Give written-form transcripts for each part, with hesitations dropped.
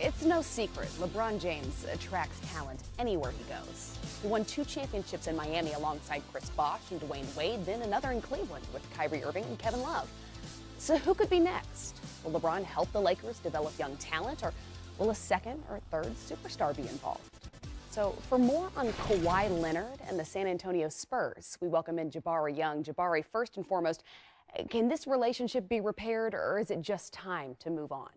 It's no secret, LeBron James attracts talent anywhere he goes. He won 2 championships in Miami alongside Chris Bosh and Dwayne Wade, then another in Cleveland with Kyrie Irving and Kevin Love. So who could be next? Will LeBron help the Lakers develop young talent, or will a second or third superstar be involved? So for more on Kawhi Leonard and the San Antonio Spurs, we welcome in Jabari Young. Jabari, first and foremost, can this relationship be repaired, or is it just time to move on?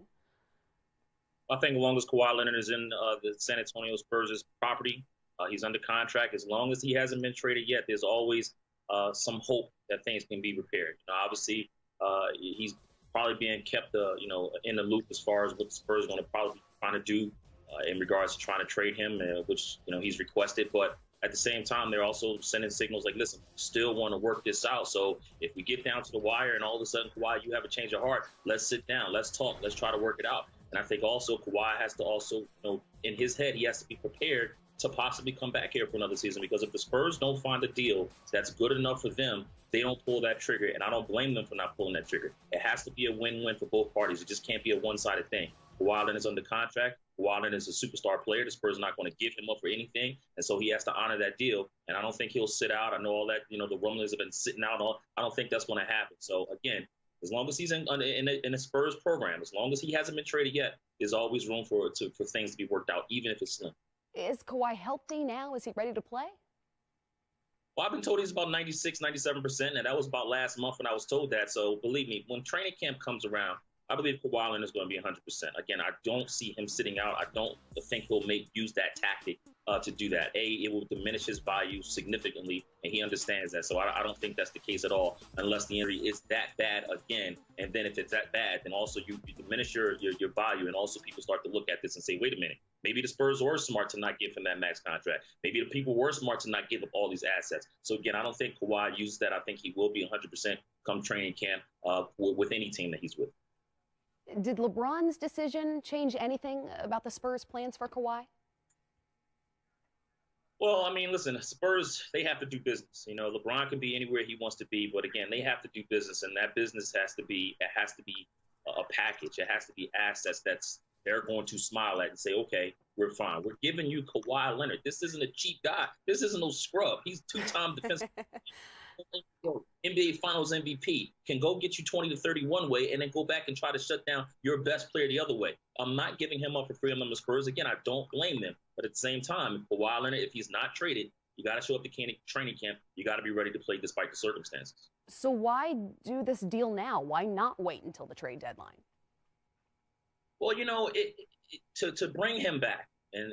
I think as long as Kawhi Leonard is in the San Antonio Spurs' property, he's under contract. As long as he hasn't been traded yet, there's always some hope that things can be repaired. Obviously, he's probably being kept, in the loop as far as what the Spurs are going to probably be trying to do in regards to trying to trade him, which he's requested. But at the same time, they're also sending signals like, listen, still want to work this out. So if we get down to the wire and all of a sudden, Kawhi, you have a change of heart, let's sit down, let's talk, let's try to work it out. And I think also Kawhi has to also, in his head, he has to be prepared to possibly come back here for another season, because if the Spurs don't find a deal that's good enough for them, they don't pull that trigger. And I don't blame them for not pulling that trigger. It has to be a win-win for both parties. It just can't be a one-sided thing. Kawhi Leonard is under contract. Kawhi Leonard is a superstar player. The Spurs are not going to give him up for anything. And so he has to honor that deal. And I don't think he'll sit out. I know all that, the rumblings have been sitting out. I don't think that's going to happen. So, again, as long as he's in the Spurs program, as long as he hasn't been traded yet, there's always room for things to be worked out, even if it's slim. Is Kawhi healthy now? Is he ready to play? Well, I've been told he's about 96, 97%, and that was about last month when I was told that. So believe me, when training camp comes around, I believe Kawhi Leonard is going to be 100%. Again, I don't see him sitting out. I don't think he'll use that tactic to do that. It will diminish his value significantly, and he understands that. So I don't think that's the case at all, unless the injury is that bad again. And then if it's that bad, then also you diminish your value, and also people start to look at this and say, wait a minute, maybe the Spurs were smart to not give him that max contract. Maybe the people were smart to not give up all these assets. So again, I don't think Kawhi uses that. I think he will be 100% come training camp with any team that he's with. Did LeBron's decision change anything about the Spurs' plans for Kawhi? Well, I mean, listen, the Spurs, they have to do business. LeBron can be anywhere he wants to be, but again, they have to do business, and that business has to be a package. It has to be assets they're going to smile at and say, okay, we're fine. We're giving you Kawhi Leonard. This isn't a cheap guy. This isn't no scrub. He's two-time defensive NBA Finals MVP, can go get you 20 to 30 one way and then go back and try to shut down your best player the other way. I'm not giving him up for free on the Spurs. Again, I don't blame them. But at the same time, Kawhi Leonard, if he's not traded, you got to show up to training camp. You got to be ready to play despite the circumstances. So why do this deal now? Why not wait until the trade deadline? Well, to bring him back, and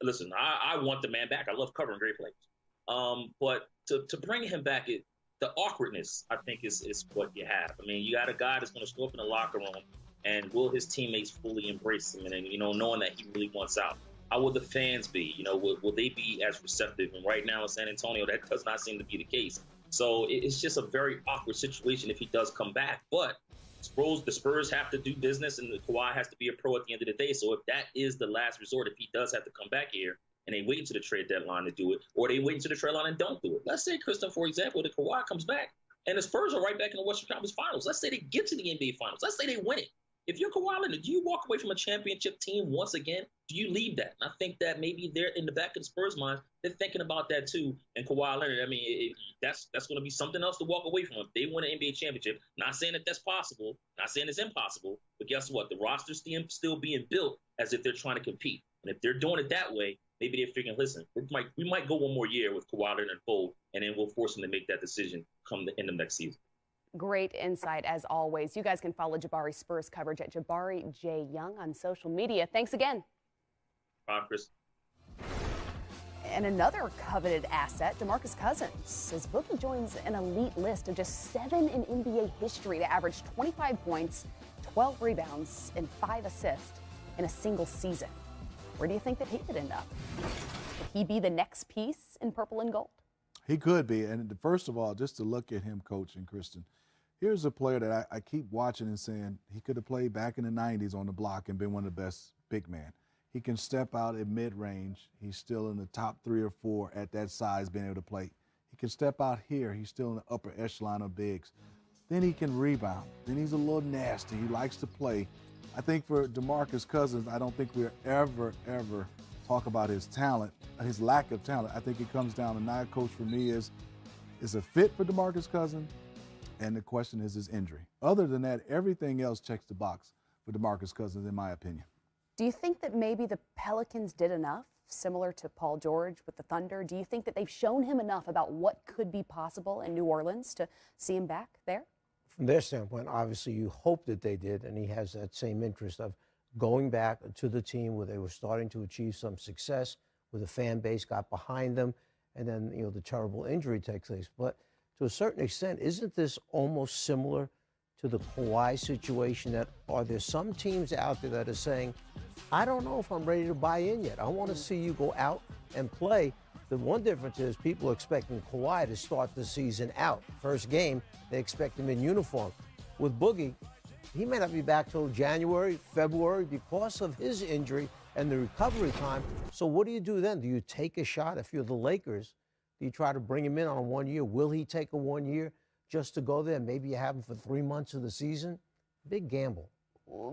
listen, I want the man back. I love covering great players. But to bring him back, the awkwardness, I think, is what you have. I mean, you got a guy that's going to show up in the locker room, and will his teammates fully embrace him? And knowing that he really wants out. How will the fans be? Will they be as receptive? And right now in San Antonio, that does not seem to be the case. So it's just a very awkward situation if he does come back. But the Spurs have to do business, and the Kawhi has to be a pro at the end of the day. So if that is the last resort, if he does have to come back here, and they wait until the trade deadline to do it, or they wait until the trade deadline and don't do it. Let's say, Kristen, for example, that Kawhi comes back and the Spurs are right back in the Western Conference Finals. Let's say they get to the NBA Finals. Let's say they win it. If you're Kawhi Leonard, do you walk away from a championship team once again? Do you leave that? And I think that maybe they're in the back of the Spurs' minds. They're thinking about that too. And Kawhi Leonard, I mean, that's going to be something else to walk away from. If they win an NBA championship, not saying that that's possible, not saying it's impossible, but guess what? The roster's still being built as if they're trying to compete. And if they're doing it that way, maybe they're figuring, listen, we might go one more year with Kawhi Leonard and fold, and then we'll force him to make that decision come the end of next season. Great insight, as always. You guys can follow Jabari Spurs coverage at Jabari J. Young on social media. Thanks again. Bye, Chris. And another coveted asset, DeMarcus Cousins, as Boogie joins an elite list of just 7 in NBA history to average 25 points, 12 rebounds, and 5 assists in a single season. Where do you think that he could end up? Could he be the next piece in purple and gold? He could be. And first of all, just to look at him, Coach and Kristen, here's a player that I keep watching and saying he could have played back in the 90s on the block and been one of the best big men. He can step out at mid-range. He's still in the top 3 or 4 at that size being able to play. He can step out here. He's still in the upper echelon of bigs. Then he can rebound. Then he's a little nasty. He likes to play. I think for DeMarcus Cousins, I don't think we'll ever talk about his talent, his lack of talent. I think it comes down to now, coach, for me is a fit for DeMarcus Cousins, and the question is his injury. Other than that, everything else checks the box for DeMarcus Cousins, in my opinion. Do you think that maybe the Pelicans did enough, similar to Paul George with the Thunder? Do you think that they've shown him enough about what could be possible in New Orleans to see him back there? From their standpoint, obviously you hope that they did, and he has that same interest of going back to the team where they were starting to achieve some success, where the fan base got behind them, and then, you know, the terrible injury takes place. But to a certain extent, isn't this almost similar to the Kawhi situation? That are there some teams out there that are saying, I don't know if I'm ready to buy in yet. I want to see you go out and play. The one difference is people are expecting Kawhi to start the season out. First game, they expect him in uniform. With Boogie, he may not be back till January, February because of his injury and the recovery time. So what do you do then? Do you take a shot? If you're the Lakers, do you try to bring him in on a 1 year? Will he take a 1 year just to go there? Maybe you have him for 3 months of the season. Big gamble.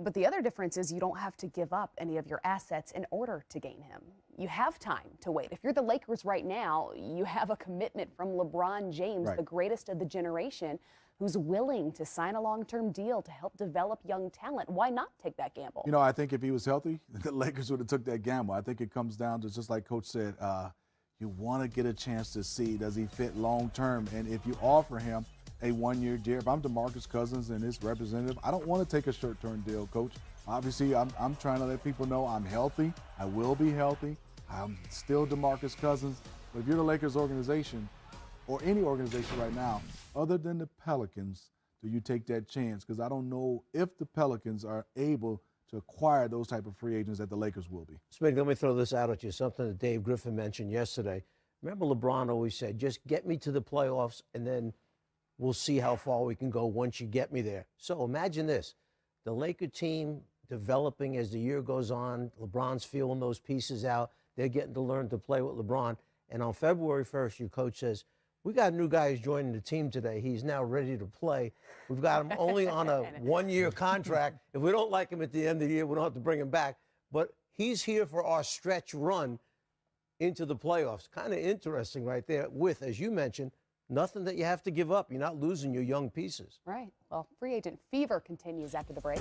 But the other difference is you don't have to give up any of your assets in order to gain him. You have time to wait. If you're the Lakers right now, you have a commitment from LeBron James, Right, the greatest of the generation, who's willing to sign a long-term deal to help develop young talent. Why not take that gamble? You know, I think if he was healthy, the Lakers would have took that gamble. I think it comes down to, just like Coach said, you want to get a chance to see, does he fit long-term? And if you offer him a 1 year deal, if I'm DeMarcus Cousins and his representative, I don't want to take a short-term deal, Coach. Obviously, I'm trying to let people know I'm healthy. I will be healthy. I'm still DeMarcus Cousins. But if you're the Lakers organization, or any organization right now, other than the Pelicans, do you take that chance? Because I don't know if the Pelicans are able to acquire those type of free agents that the Lakers will be. Smitty, let me throw this out at you, something that Dave Griffin mentioned yesterday. Remember LeBron always said, just get me to the playoffs and then we'll see how far we can go once you get me there. So imagine this, the Laker team developing as the year goes on, LeBron's feeling those pieces out, they're getting to learn to play with LeBron, and on February 1st, your coach says, we got a new guy who's joining the team today. He's now ready to play. We've got him only on a 1 year contract. If we don't like him at the end of the year, we don't have to bring him back. But he's here for our stretch run into the playoffs. Kind of interesting right there with, as you mentioned, nothing that you have to give up. You're not losing your young pieces. Right. Well, free agent fever continues after the break.